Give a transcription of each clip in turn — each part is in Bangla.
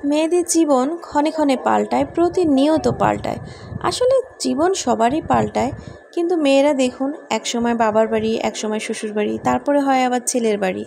মেয়েদের জীবন ক্ষণে ক্ষণে পাল্টায়, প্রতিনিয়ত পাল্টায়। আসলে জীবন সবারই পাল্টায়, কিন্তু মেয়েরা দেখুন একসময় বাবার বাড়ি, একসময় শ্বশুর বাড়ি, তারপরে হয় আবার ছেলের বাড়ি।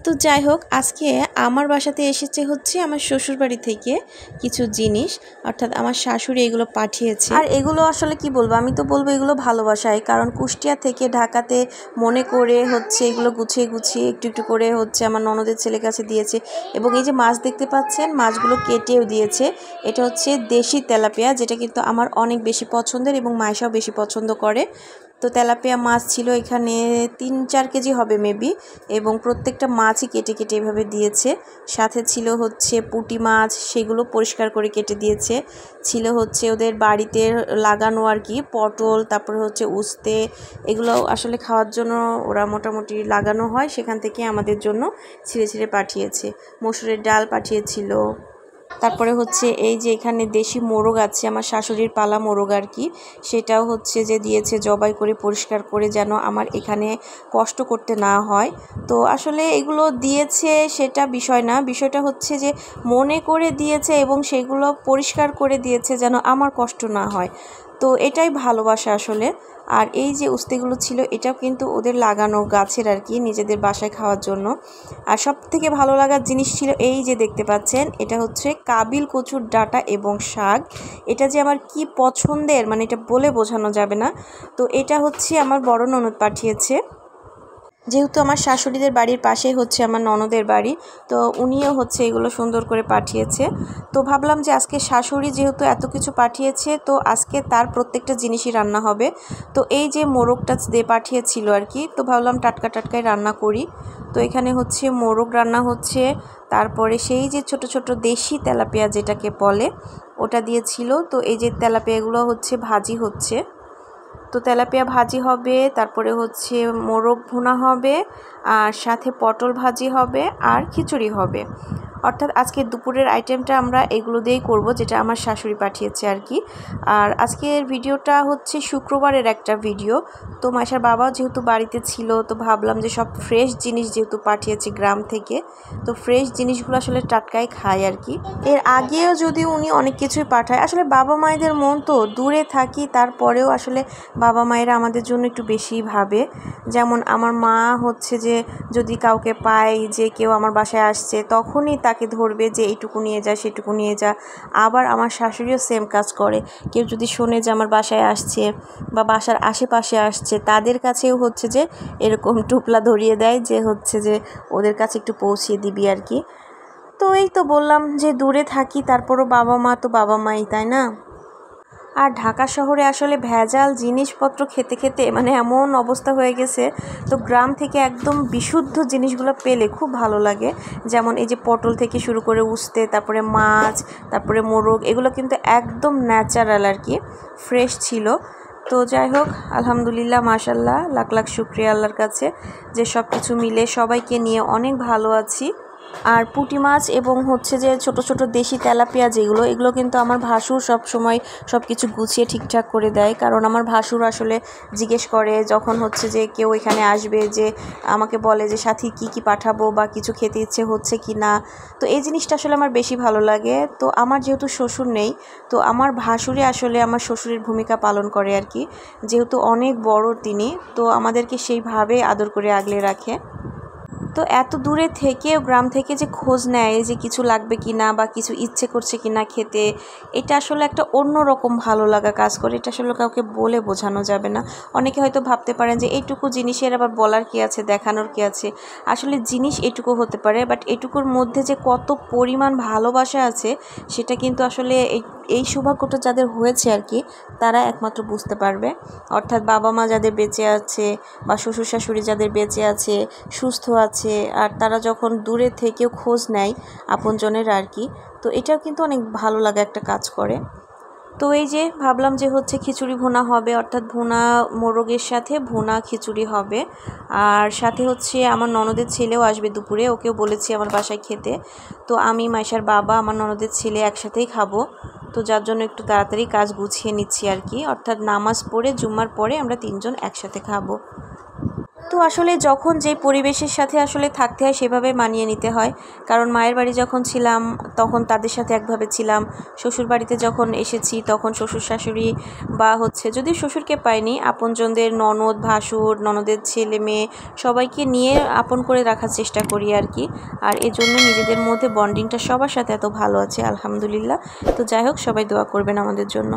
তো যাই হোক, আজকে আমার বাসাতে এসেছে হচ্ছে আমার শ্বশুর বাড়ি থেকে কিছু জিনিস, অর্থাৎ আমার শাশুড়ি এগুলো পাঠিয়েছে। আর এগুলো আসলে কি বলবো, আমি তো বলবো এগুলো ভালোবাসায়, কারণ কুষ্টিয়া থেকে ঢাকাতে মনে করে হচ্ছে এগুলো গুছিয়ে গুছিয়ে একটু একটু করে হচ্ছে আমার ননদের ছেলের কাছে দিয়েছে। এবং এই যে মাছ দেখতে পাচ্ছেন, মাছগুলো কেটেও দিয়েছে। এটা হচ্ছে দেশি তেলাপিয়া, যেটা কিন্তু আমার অনেক বেশি পছন্দের এবং মায়েশাও বেশি পছন্দ করে। তো তেলাপিয়া মাছ ছিল এখানে 3-4 কেজি হবে মেবি, এবং প্রত্যেকটা মাছই কেটে কেটে এভাবে দিয়েছে। সাথে ছিল হচ্ছে পুঁটি মাছ, সেগুলো পরিষ্কার করে কেটে দিয়েছে। ছিল হচ্ছে ওদের বাড়িতে লাগানো আর কি পটল, তারপরে হচ্ছে উস্তে, এগুলো আসলে খাওয়ার জন্য ওরা মোটামুটি লাগানো হয়, সেখান থেকে আমাদের জন্য ছিঁড়ে ছিঁড়ে পাঠিয়েছে। মসুরের ডাল পাঠিয়েছিল। তারপরে হচ্ছে এই যে এখানে দেশি মোরগ আছে, আমার শাশুড়ির পালা মোরগ আর কি, সেটাও হচ্ছে যে দিয়েছে জবাই করে পরিষ্কার করে, যেন আমার এখানে কষ্ট করতে না হয়। তো আসলে এগুলো দিয়েছে সেটা বিষয় না, বিষয়টা হচ্ছে যে মনে করে দিয়েছে এবং সেগুলো পরিষ্কার করে দিয়েছে যেন আমার কষ্ট না হয়। তো এটাই ভালোবাসা আসলে। আর এই যে উস্তেগুলো ছিল, এটাও কিন্তু ওদের লাগানো গাছের আর কি, নিজেদের বাসায় খাওয়ার জন্য। আর সব থেকে ভালো লাগার জিনিস ছিল এই যে দেখতে পাচ্ছেন, এটা হচ্ছে কাবিল কচুর ডাঁটা এবং শাক। এটা যে আমার কি পছন্দের, মানে এটা বলে বোঝানো যাবে না। তো এটা হচ্ছে আমার বড় ননদ পাঠিয়েছে, যেহেতু আমার শাশুড়িদের বাড়ির পাশেই হচ্ছে আমার ননদের বাড়ি, তো উনিও হচ্ছে এগুলো সুন্দর করে পাঠিয়েছে। তো ভাবলাম যে আজকে শাশুড়ি যেহেতু এত কিছু পাঠিয়েছে, তো আজকে তার প্রত্যেকটা জিনিসই রান্না হবে। তো এই যে মোরগটা দিয়ে পাঠিয়েছিল আর কি, তো ভাবলাম টাটকা টাটকাই রান্না করি। তো এখানে হচ্ছে মোরগ রান্না হচ্ছে, তারপরে সেই যে ছোট ছোট দেশি তেলাপিয়া যেটাকে বলে, ওটা দিয়েছিল। তো এই যে তেলাপিয়াগুলো হচ্ছে ভাজি হচ্ছে। তো তেলাপিয়া ভাজি হবে, তারপরে হচ্ছে মোরগ ভুনা হবে, আর সাথে পটল ভাজি হবে, আর খিচুড়ি হবে। অর্থাৎ আজকে দুপুরের আইটেমটা আমরা এগুলো দিয়েই করব, যেটা আমার শাশুড়ি পাঠিয়েছে আর কি। আর আজকের ভিডিওটা হচ্ছে শুক্রবারের একটা ভিডিও। তো মাইশার বাবাও যেহেতু বাড়িতে ছিল, তো ভাবলাম যে সব ফ্রেশ জিনিস যেহেতু পাঠিয়েছি গ্রাম থেকে, তো ফ্রেশ জিনিসগুলো আসলে টাটকাই খাই আর কি। এর আগেও যদি উনি অনেক কিছুই পাঠায়, আসলে বাবা মায়েদের মন তো, দূরে থাকি তারপরেও আসলে বাবা মায়েরা আমাদের জন্য একটু বেশিই ভাবে। যেমন আমার মা হচ্ছে যে যদি কাউকে পায় যে কেউ আমার বাসায় আসছে, তখনই তাকে ধরবে যে এইটুকু নিয়ে যা সেটুকু নিয়ে যা। আবার আমার শাশুড়িও সেম কাজ করে, কেউ যদি শোনে যে আমার বাসায় আসছে বা বাসার আশেপাশে আসছে, তাদের কাছেও হচ্ছে যে এরকম টুপলা ধরিয়ে দেয় যে হচ্ছে যে ওদের কাছে একটু পৌঁছিয়ে দিবি আর কি। তো এই তো বললাম যে দূরে থাকি, তারপরও বাবা মা তো বাবা মাই, তাই না? আর ঢাকা শহরে আসলে ভেজাল জিনিসপত্র খেতে খেতে মানে এমন অবস্থা হয়ে গেছে। তো গ্রাম থেকে একদম বিশুদ্ধ জিনিসগুলো পেলে খুব ভালো লাগে। যেমন এই যে পটল থেকে শুরু করে উস্তে, তারপরে মাছ, তারপরে মোরগ, এগুলো কিন্তু একদম ন্যাচারাল আর কি, ফ্রেশ ছিল। তো যাই হোক, আলহামদুলিল্লাহ, মাশাল্লাহ, লাখ লাখ শুকরিয়া আল্লাহর কাছে যে সব কিছু মিলে সবাইকে নিয়ে অনেক ভালো আছি। আর পুঁটি মাছ এবং হচ্ছে যে ছোট ছোট দেশি তেলাপিয়া যেগুলো, এগুলো কিন্তু আমার ভাসুর সব সময় সব কিছু গুছিয়ে ঠিকঠাক করে দেয়। কারণ আমার ভাসুর আসলে জিজ্ঞেস করে যখন হচ্ছে যে কেউ এখানে আসবে, যে আমাকে বলে যে সাথী কি কি পাঠাবো বা কিছু খেতে ইচ্ছে হচ্ছে কি না। তো এই জিনিসটা আসলে আমার বেশি ভালো লাগে। তো আমার যেহেতু শ্বশুর নেই, তো আমার ভাসুরই আসলে আমার শ্বশুরের ভূমিকা পালন করে আর কি, যেহেতু অনেক বড় তিনি, তো আমাদেরকে সেইভাবে আদর করে আগলে রাখে। তো এত দূরে থেকেও গ্রাম থেকে যে খোঁজ নেয় যে কিছু লাগবে কি না বা কিছু ইচ্ছে করছে কি না খেতে, এটা আসলে একটা অন্যরকম ভালো লাগা কাজ করে। এটা আসলে কাউকে বলে বোঝানো যাবে না। অনেকে হয়তো ভাবতে পারেন যে এইটুকু জিনিসের আবার বলার কি আছে, দেখানোর কি আছে। আসলে জিনিস এটুকু হতে পারে, বাট এটুকুর মধ্যে যে কত পরিমাণ ভালোবাসা আছে, সেটা কিন্তু আসলে এই সৌভাগ্যটা যাদের হয়েছে আর কি, তারা একমাত্র বুঝতে পারবে। অর্থাৎ বাবা মা যাদের বেঁচে আছে বা শ্বশুর শাশুড়ি যাদের বেঁচে আছে, সুস্থ আছে, আর তারা যখন দূরে থেকেও খোঁজ নেয় আপনজনের আর কি, তো এটাও কিন্তু অনেক ভালো লাগা একটা কাজ করে। তো এই যে ভাবলাম যে হচ্ছে খিচুড়ি ভুনা হবে, অর্থাৎ ভুনা মোরগের সাথে ভুনা খিচুড়ি হবে। আর সাথে হচ্ছে আমার ননদের ছেলেও আসবে দুপুরে, ওকেও বলেছি আমার বাসায় খেতে। তো আমি, মাইশার বাবা, আমার ননদের ছেলে একসাথেই খাবো। তো যার জন্য একটু তাড়াতাড়ি কাজ গুছিয়ে নিচ্ছি আর কি, অর্থাৎ নামাজ পড়ে জুম্মার পরে আমরা 3 জন একসাথে খাবো। তো আসলে যখন যে পরিবেশের সাথে আসলে থাকতে হয় সেভাবে মানিয়ে নিতে হয়। কারণ মায়ের বাড়ি যখন ছিলাম তখন তাদের সাথে একভাবে ছিলাম, শ্বশুর বাড়িতে যখন এসেছি তখন শ্বশুর শাশুড়ি বা যদিও শ্বশুরকে পাইনি, আপনজনদের ননদ ভাসুর, ননদের ছেলে মেয়ে সবাইকে নিয়ে আপন করে রাখার চেষ্টা করি আর কি। আর এজন্য নিজেদের মধ্যে বন্ডিংটা সবার সাথে এত ভালো আছে আলহামদুলিল্লাহ। তো যাই হোক, সবাই দোয়া করবেন আমাদের জন্য।